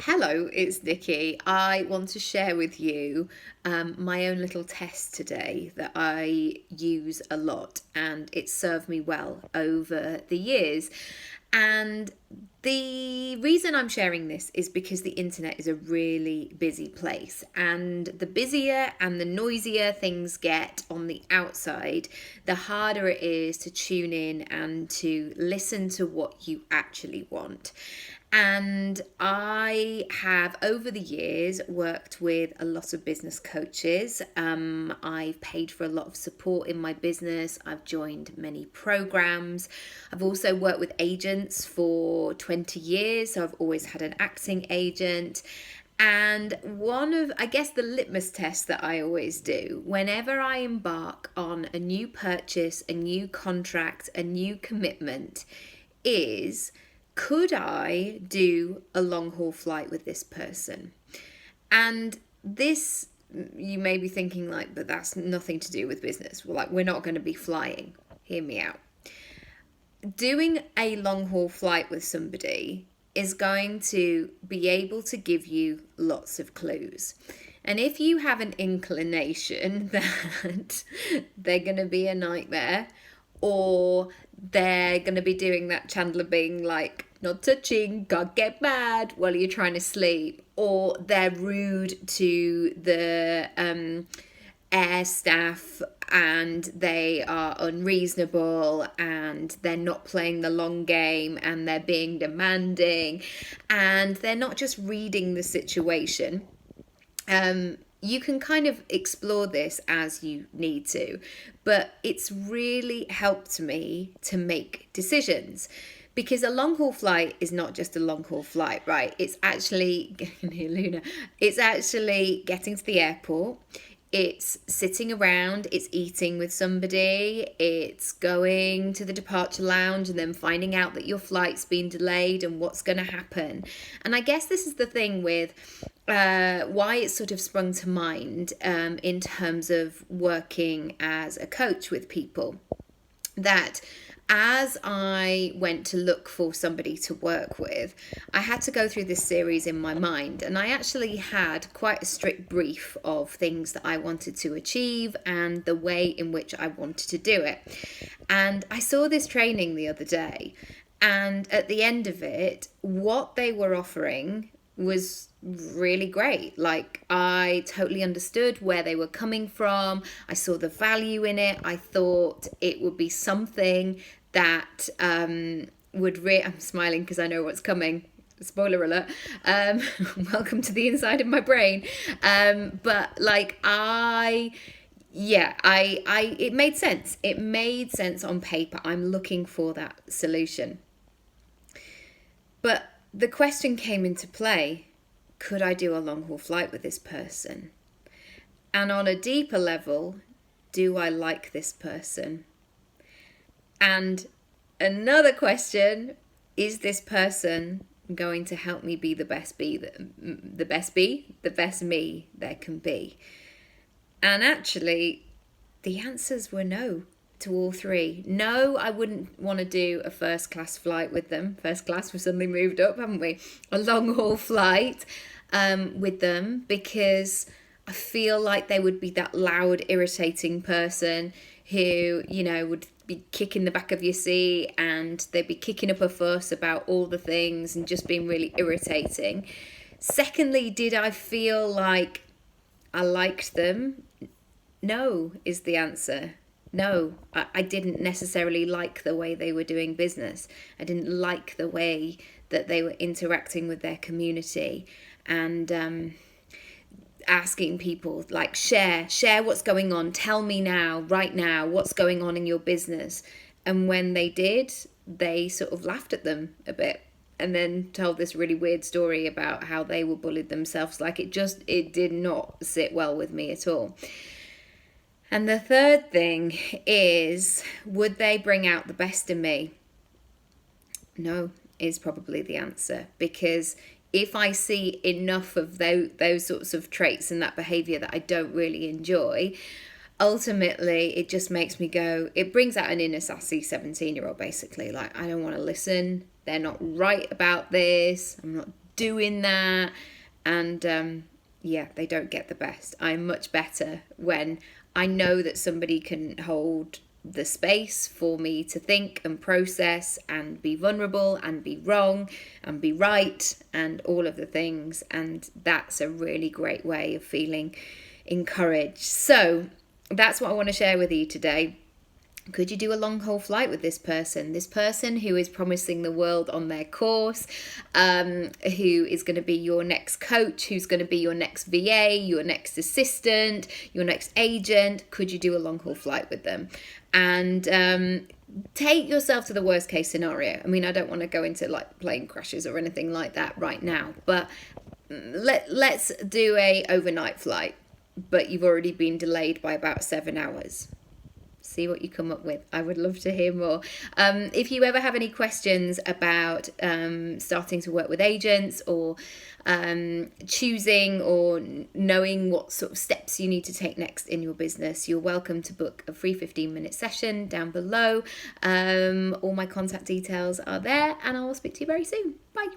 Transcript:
Hello, it's Nikki. I want to share with you my own little test today that I use a lot, and it's served me well over the years. And the reason I'm sharing this is because the internet is a really busy place, and the busier and the noisier things get on the outside, the harder it is to tune in and to listen to what you actually want. And I have, over the years, worked with a lot of business coaches. I've paid for a lot of support in my business. I've joined many programs. I've also worked with agents for 20 years. So I've always had an acting agent. And one of, I guess, the litmus test that I always do whenever I embark on a new purchase, a new contract, a new commitment is, could I do a long haul flight with this person? And this, you may be thinking like, but that's nothing to do with business. Well, like, we're not going to be flying. Hear me out. Doing a long haul flight with somebody is going to be able to give you lots of clues. And if you have an inclination that they're going to be a nightmare, or they're going to be doing that Chandler Bing, like, not touching, God get mad while you're trying to sleep, or they're rude to the air staff and they are unreasonable and they're not playing the long game and they're being demanding and they're not just reading the situation. You can kind of explore this as you need to, but it's really helped me to make decisions, because a long haul flight is not just a long haul flight, right? It's actually, Luna, it's actually getting to the airport. It's sitting around, it's eating with somebody, it's going to the departure lounge and then finding out that your flight's been delayed and what's going to happen. And I guess this is the thing with why it sort of sprung to mind in terms of working as a coach with people, that as I went to look for somebody to work with, I had to go through this series in my mind, and I actually had quite a strict brief of things that I wanted to achieve and the way in which I wanted to do it. And I saw this training the other day, and at the end of it, what they were offering was really great. Like, I totally understood where they were coming from. I saw the value in it. I thought it would be something that I'm smiling because I know what's coming. Spoiler alert. Welcome to the inside of my brain. But like, it made sense. It made sense on paper. I'm looking for that solution. But the question came into play, could I do a long haul flight with this person? And on a deeper level, do I like this person? And another question, is this person going to help me be the best me there can be? And actually, the answers were no to all three. No, I wouldn't want to do a first class flight with them. First class, we've suddenly moved up, haven't we? A long haul flight with them, because I feel like they would be that loud, irritating person who, would be kicking the back of your seat and they'd be kicking up a fuss about all the things and just being really irritating. Secondly, did I feel like I liked them? No, is the answer. No, I didn't necessarily like the way they were doing business. I didn't like the way that they were interacting with their community and asking people, like, share what's going on. Tell me now, right now, what's going on in your business. And when they did, they sort of laughed at them a bit and then told this really weird story about how they were bullied themselves. Like, it did not sit well with me at all. And the third thing is, would they bring out the best in me? No, is probably the answer. Because if I see enough of those sorts of traits and that behaviour that I don't really enjoy, ultimately it just makes me go, it brings out an inner sassy 17-year-old basically. Like, I don't want to listen. They're not right about this. I'm not doing that, and yeah, they don't get the best. I'm much better when I know that somebody can hold the space for me to think and process and be vulnerable and be wrong and be right and all of the things. And that's a really great way of feeling encouraged. So that's what I want to share with you today. Could you do a long haul flight with this person? This person who is promising the world on their course, who is going to be your next coach, who's going to be your next VA, your next assistant, your next agent. Could you do a long haul flight with them? And take yourself to the worst case scenario. I mean, I don't want to go into like plane crashes or anything like that right now, but let's do a overnight flight, but you've already been delayed by about 7 hours. See what you come up with. I would love to hear more. If you ever have any questions about starting to work with agents, or choosing or knowing what sort of steps you need to take next in your business, you're welcome to book a free 15-minute session down below. All my contact details are there, and I will speak to you very soon. Bye.